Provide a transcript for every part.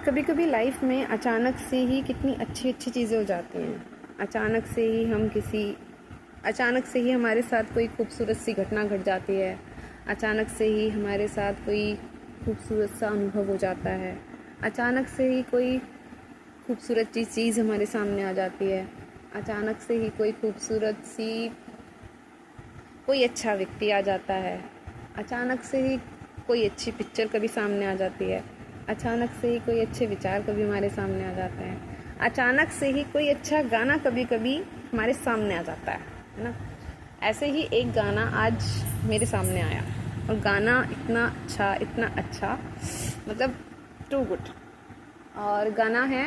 कभी कभी लाइफ में अचानक से ही कितनी अच्छी अच्छी चीज़ें हो जाती हैं। अचानक से ही हमारे साथ कोई खूबसूरत सी घटना घट जाती है। अचानक से ही हमारे साथ कोई खूबसूरत सा अनुभव हो जाता है। अचानक से ही कोई खूबसूरत चीज़ हमारे सामने आ जाती है। अचानक से ही कोई अच्छा व्यक्ति आ जाता है। अचानक से ही कोई अच्छी पिक्चर कभी सामने आ जाती है। अचानक से ही कोई अच्छे विचार कभी हमारे सामने आ जाते हैं। अचानक से ही कोई अच्छा गाना कभी कभी हमारे सामने आ जाता है ना। ऐसे ही एक गाना आज मेरे सामने आया और गाना इतना अच्छा मतलब टू गुड। और गाना है,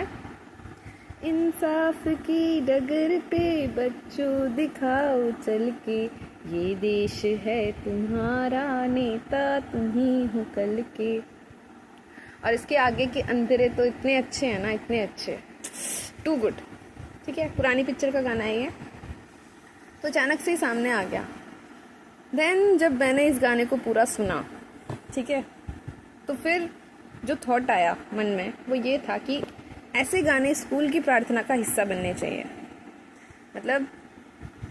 इंसाफ की डगर पे बच्चों दिखाओ चल के, ये देश है तुम्हारा, नेता तुम्ही हो कल के। और इसके आगे के अंतरे तो इतने अच्छे हैं ना, इतने अच्छे, टू गुड। ठीक है, पुरानी पिक्चर का गाना है ये। तो अचानक से ही सामने आ गया। देन जब मैंने इस गाने को पूरा सुना, ठीक है, तो फिर जो थॉट आया मन में वो ये था कि ऐसे गाने स्कूल की प्रार्थना का हिस्सा बनने चाहिए। मतलब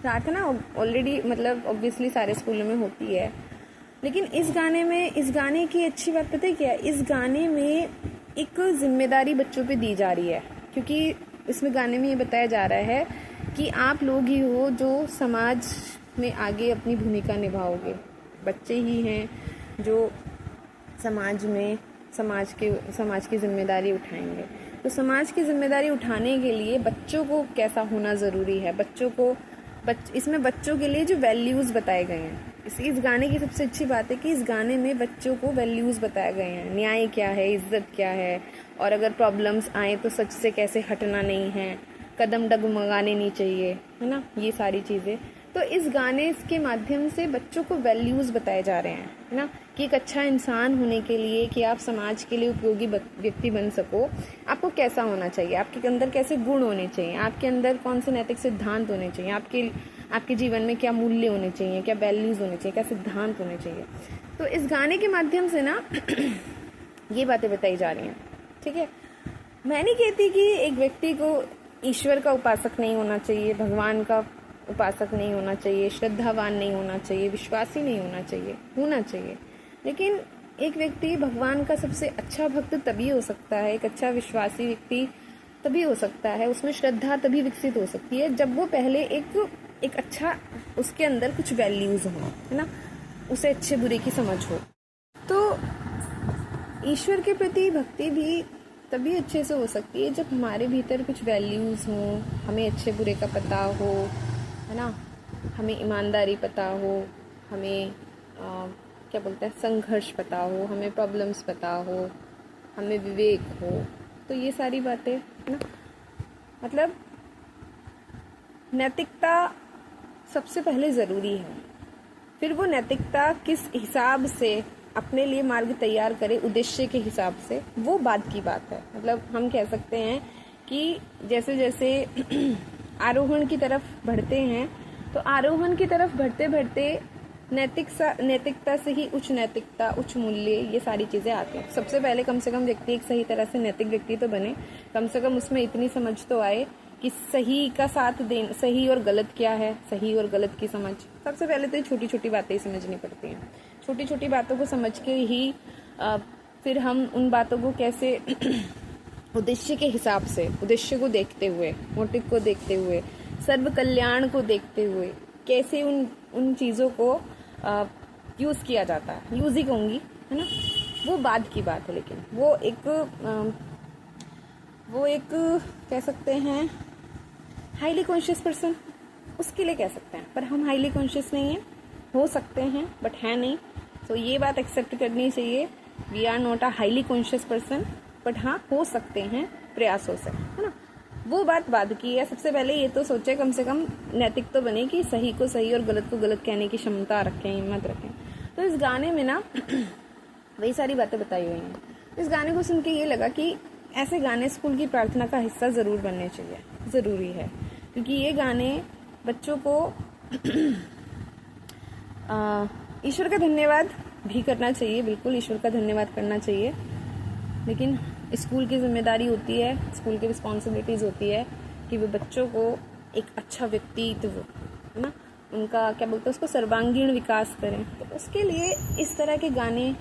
प्रार्थना ऑलरेडी मतलब ऑब्वियसली सारे स्कूलों में होती है, लेकिन इस गाने की अच्छी बात पता है क्या है? इस गाने में एक जिम्मेदारी बच्चों पे दी जा रही है, क्योंकि इसमें गाने में ये बताया जा रहा है कि आप लोग ही हो जो समाज में आगे अपनी भूमिका निभाओगे। बच्चे ही हैं जो समाज की जिम्मेदारी उठाएंगे। तो समाज की जिम्मेदारी उठाने के लिए बच्चों को कैसा होना ज़रूरी है, इसमें बच्चों के लिए जो वैल्यूज़ बताए गए हैं। इस गाने की सबसे अच्छी बात है कि इस गाने में बच्चों को वैल्यूज़ बताए गए हैं। न्याय क्या है, इज्जत क्या है, और अगर प्रॉब्लम्स आए तो सच से कैसे हटना नहीं है, कदम डगमगाने नहीं चाहिए, है ना, ये सारी चीज़ें। तो इस गाने के माध्यम से बच्चों को वैल्यूज़ बताए जा रहे हैं, है ना, कि एक अच्छा इंसान होने के लिए, कि आप समाज के लिए उपयोगी व्यक्ति बन सको, आपको कैसा होना चाहिए, आपके अंदर कैसे गुण होने चाहिए, आपके अंदर कौन से नैतिक सिद्धांत होने चाहिए, आपके जीवन में क्या मूल्य होने चाहिए, क्या वैल्यूज़ होने चाहिए, क्या सिद्धांत होने चाहिए। तो इस गाने के माध्यम से ना ये बातें बताई जा रही हैं। ठीक है, मैं नहीं कहती कि एक व्यक्ति को ईश्वर का उपासक नहीं होना चाहिए, भगवान का उपासक नहीं होना चाहिए, श्रद्धावान नहीं होना चाहिए, विश्वासी नहीं होना चाहिए। लेकिन एक व्यक्ति भगवान का सबसे अच्छा भक्त तभी हो सकता है, एक अच्छा विश्वासी व्यक्ति तभी हो सकता है, उसमें श्रद्धा तभी विकसित हो सकती है जब वो पहले एक अच्छा, उसके अंदर कुछ वैल्यूज हो, है ना, उसे अच्छे बुरे की समझ हो। तो ईश्वर के प्रति भक्ति भी तभी अच्छे से हो सकती है जब हमारे भीतर कुछ वैल्यूज हों, हमें अच्छे बुरे का पता हो, है ना, हमें ईमानदारी पता हो, हमें क्या बोलते हैं, संघर्ष पता हो, हमें प्रॉब्लम्स पता हो, हमें विवेक हो। तो ये सारी बातें, है ना, मतलब नैतिकता सबसे पहले ज़रूरी है। फिर वो नैतिकता किस हिसाब से अपने लिए मार्ग तैयार करे, उद्देश्य के हिसाब से, वो बात की बात है। मतलब हम कह सकते हैं कि जैसे जैसे आरोहण की तरफ बढ़ते हैं, तो आरोहण की तरफ बढ़ते बढ़ते नैतिकता से ही उच्च नैतिकता, उच्च मूल्य, ये सारी चीज़ें आती हैं। सबसे पहले कम से कम व्यक्ति एक सही तरह से नैतिक व्यक्ति तो बने, कम से कम उसमें इतनी समझ तो आए कि सही का साथ दें, सही और गलत क्या है, सही और गलत की समझ। सबसे पहले तो ये छोटी छोटी बातें ही समझनी पड़ती हैं। छोटी छोटी बातों को समझ के ही फिर हम उन बातों को कैसे उद्देश्य के हिसाब से, उद्देश्य को देखते हुए, मोटिव को देखते हुए, सर्व कल्याण को देखते हुए कैसे उन चीज़ों को यूज़ किया जाता है, यूज़ ही कहूँगी, है ना, वो बात की बात है। लेकिन वो एक कह सकते हैं हाईली कॉन्शियस पर्सन, उसके लिए कह सकते हैं, पर हम हाईली कॉन्शियस नहीं हैं, हो सकते हैं बट है नहीं। तो ये बात एक्सेप्ट करनी चाहिए, we are not a highly conscious person, but हाँ हो सकते हैं प्रयासों से, है ना। वो बात की है। सबसे पहले ये तो सोचे, कम से कम नैतिक तो बने कि सही को सही और गलत को गलत कहने की क्षमता रखें, हिम्मत रखें। तो इस गाने में ना वही सारी बातें बताई हुई हैं। इस गाने को सुन के ये लगा कि ऐसे गाने स्कूल की प्रार्थना का हिस्सा ज़रूर बनने चाहिए, ज़रूरी है, क्योंकि ये गाने बच्चों को ईश्वर का धन्यवाद भी करना चाहिए, बिल्कुल ईश्वर का धन्यवाद करना चाहिए। लेकिन स्कूल की जिम्मेदारी होती है, स्कूल की रिस्पॉन्सिबिलिटीज़ होती है कि वो बच्चों को एक अच्छा व्यक्तित्व, है ना, उनका क्या बोलते हैं उसको, सर्वांगीण विकास करें। तो उसके लिए इस तरह के गाने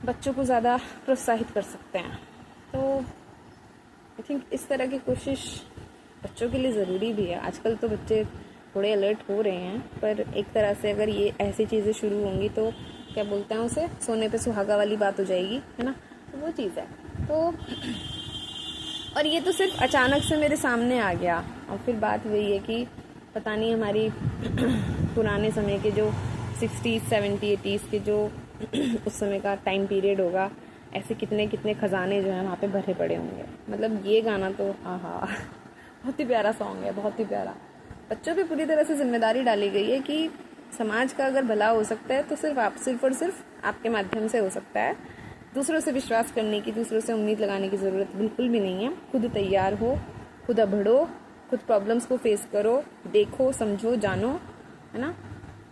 बच्चों को ज़्यादा प्रोत्साहित कर सकते हैं। तो आई थिंक इस तरह की कोशिश बच्चों के लिए ज़रूरी भी है। आजकल तो बच्चे थोड़े अलर्ट हो रहे हैं, पर एक तरह से अगर ये ऐसी चीज़ें शुरू होंगी तो क्या बोलते हैं उसे, सोने पे सुहागा वाली बात हो जाएगी, है ना। तो वो चीज़ है। तो और ये तो सिर्फ अचानक से मेरे सामने आ गया, और फिर बात वही है कि पता नहीं हमारी पुराने समय के जो 60s 70s 80s के जो उस समय का टाइम पीरियड होगा, ऐसे कितने कितने खजाने जो हैं वहाँ पे भरे पड़े होंगे। मतलब ये गाना तो आहा बहुत ही प्यारा सॉन्ग है, बहुत ही प्यारा। बच्चों पे पूरी तरह से जिम्मेदारी डाली गई है कि समाज का अगर भला हो सकता है तो सिर्फ और सिर्फ आपके माध्यम से हो सकता है। दूसरों से विश्वास करने की, दूसरों से उम्मीद लगाने की ज़रूरत बिल्कुल भी नहीं है। खुद तैयार हो, खुद बढ़ो, खुद प्रॉब्लम्स को फेस करो, देखो, समझो, जानो, है ना।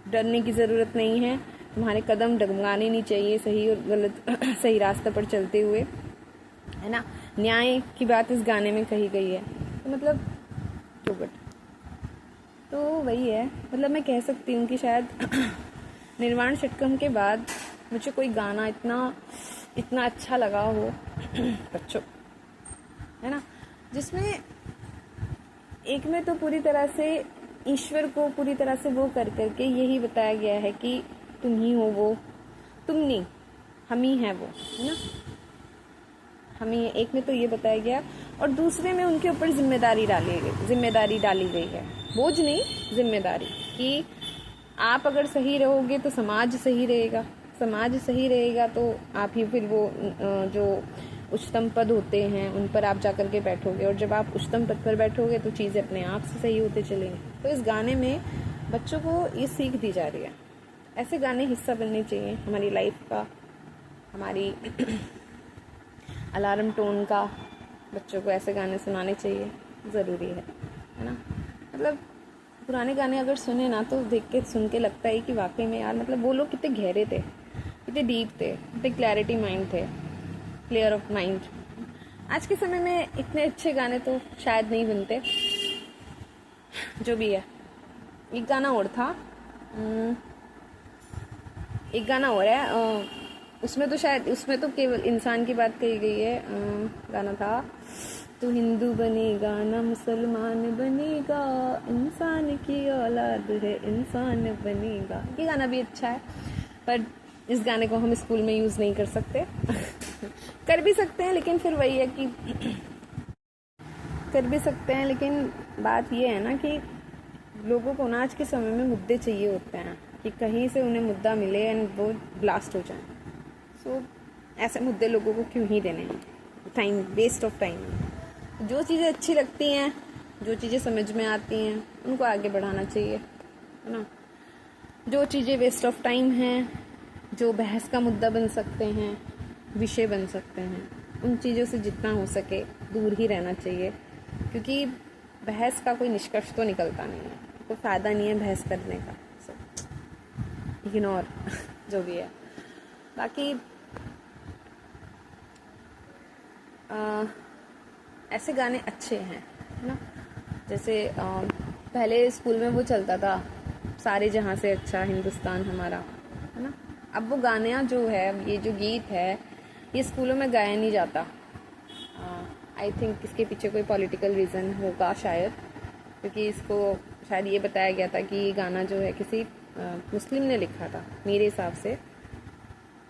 डरने की ज़रूरत नहीं है, तुम्हारे कदम डगमगाने नहीं चाहिए सही और गलत सही रास्ते पर चलते हुए, है ना। न्याय की बात इस गाने में कही गई है, तो मतलब तो गुड। तो वही है, मतलब मैं कह सकती हूँ कि शायद निर्वाण षटकम के बाद मुझे कोई गाना इतना अच्छा लगा हो बच्चों, है ना, जिसमें एक में तो पूरी तरह से ईश्वर को पूरी तरह से वो कर करके यही बताया गया है कि तुम ही हो वो, तुम नहीं, हम ही हैं वो, है ना। हम ही, एक में तो ये बताया गया, और दूसरे में उनके ऊपर जिम्मेदारी डाली गई है, बोझ नहीं, जिम्मेदारी, कि आप अगर सही रहोगे तो समाज सही रहेगा, समाज सही रहेगा तो आप ही फिर वो जो उच्चतम पद होते हैं उन पर आप जाकर के बैठोगे, और जब आप उच्चतम पद पर बैठोगे तो चीज़ें अपने आप से सही होते चलेंगी। तो इस गाने में बच्चों को ये सीख दी जा रही है। ऐसे गाने हिस्सा बनने चाहिए हमारी लाइफ का, हमारी अलार्म टोन का। बच्चों को ऐसे गाने सुनाने चाहिए, ज़रूरी है ना। मतलब पुराने गाने अगर सुने ना तो देख के सुन के लगता है कि वाकई में यार, मतलब वो लोग कितने गहरे थे, कितने डीप थे, कितने क्लैरिटी माइंड थे, क्लियर ऑफ माइंड। आज के समय में इतने अच्छे गाने तो शायद नहीं बनते। जो भी है, एक गाना और था, एक गाना और है, उसमें तो शायद, उसमें तो केवल इंसान की बात कही गई है। गाना था, तू हिंदू बनेगा ना मुसलमान बनेगा, इंसान की औलाद है इंसान बनेगा। ये गाना भी अच्छा है, पर इस गाने को हम स्कूल में यूज़ नहीं कर सकते कर भी सकते हैं, लेकिन फिर वही है कि कर भी सकते हैं, लेकिन बात ये है ना कि लोगों को ना आज के समय में मुद्दे चाहिए होते हैं, कि कहीं से उन्हें मुद्दा मिले एंड वो ब्लास्ट हो जाए। सो ऐसे मुद्दे लोगों को क्यों ही देने हैं, टाइम वेस्ट ऑफ टाइम। जो चीज़ें अच्छी लगती हैं, जो चीज़ें समझ में आती हैं, उनको आगे बढ़ाना चाहिए, है ना। जो चीज़ें वेस्ट ऑफ टाइम हैं, जो बहस का मुद्दा बन सकते हैं, विषय बन सकते हैं, उन चीज़ों से जितना हो सके दूर ही रहना चाहिए, क्योंकि बहस का कोई निष्कर्ष तो निकलता नहीं है, कोई फ़ायदा नहीं है बहस करने का। सो इग्नोर जो भी है। बाकी ऐसे गाने अच्छे हैं, है ना। जैसे पहले स्कूल में वो चलता था, सारे जहाँ से अच्छा हिंदुस्तान हमारा, है ना। अब वो गाना जो है, ये जो गीत है, ये स्कूलों में गाया नहीं जाता। आई थिंक इसके पीछे कोई पॉलिटिकल रीज़न होगा शायद, क्योंकि इसको शायद ये बताया गया था कि ये गाना जो है किसी मुस्लिम ने लिखा था मेरे हिसाब से।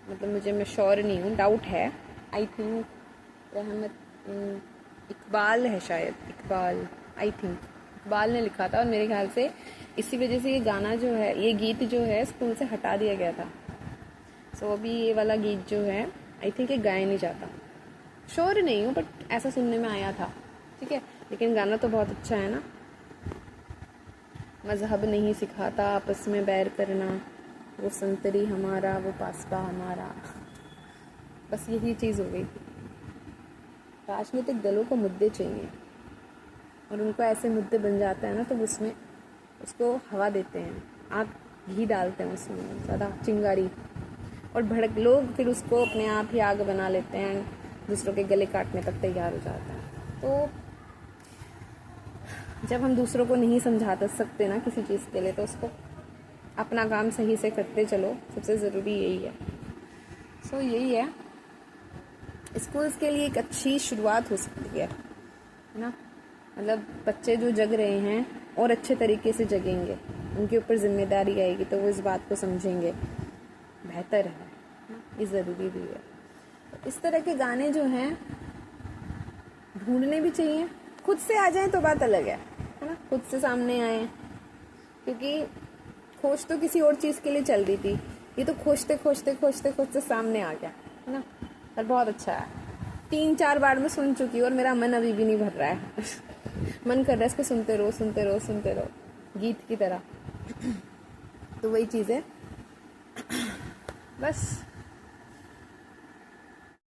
मतलब मुझे, मैं श्योर नहीं हूँ, डाउट है। आई थिंक रहमत इकबाल है शायद, इकबाल, आई थिंक इकबाल ने लिखा था, और मेरे ख्याल से इसी वजह से ये गाना जो है, ये गीत जो है स्कूल से हटा दिया गया था। सो अभी ये वाला गीत जो है आई थिंक ये गाया नहीं जाता, श्योर नहीं हूँ, बट ऐसा सुनने में आया था, ठीक है। लेकिन गाना तो बहुत अच्छा है ना। मज़हब नहीं सिखाता आपस में बैर करना, वो संतरी हमारा वो पास्ता हमारा। बस यही चीज़ हो गई थी। राजनीतिक दलों को मुद्दे चाहिए, और उनको ऐसे मुद्दे बन जाते हैं ना, तो उसमें उसको हवा देते हैं, आग घी डालते हैं उसमें ज़्यादा चिंगारी, और भड़क लोग फिर उसको अपने आप ही आग बना लेते हैं, दूसरों के गले काटने तक तैयार हो जाता है। तो जब हम दूसरों को नहीं समझा सकते ना किसी चीज़ के लिए, तो उसको अपना काम सही से करते चलो, सबसे ज़रूरी यही है। सो यही है, स्कूल्स के लिए एक अच्छी शुरुआत हो सकती है ना। मतलब बच्चे जो जग रहे हैं और अच्छे तरीके से जगेंगे, उनके ऊपर जिम्मेदारी आएगी तो वो इस बात को समझेंगे, बेहतर है, ये ज़रूरी भी है। तो इस तरह के गाने जो हैं ढूंढने भी चाहिए, खुद से आ जाए तो बात अलग है ना, खुद से सामने आए, क्योंकि खोज तो किसी और चीज़ के लिए चल रही थी, ये तो खोजते खोजते खोजते खोजते सामने आ गया है ना। और बहुत अच्छा है, 3-4 बार मैं सुन चुकी हूँ और मेरा मन अभी भी नहीं भर रहा है मन कर रहा है इसको सुनते रहो सुनते रहो सुनते रहो, गीत की तरह। तो वही चीज़ है, बस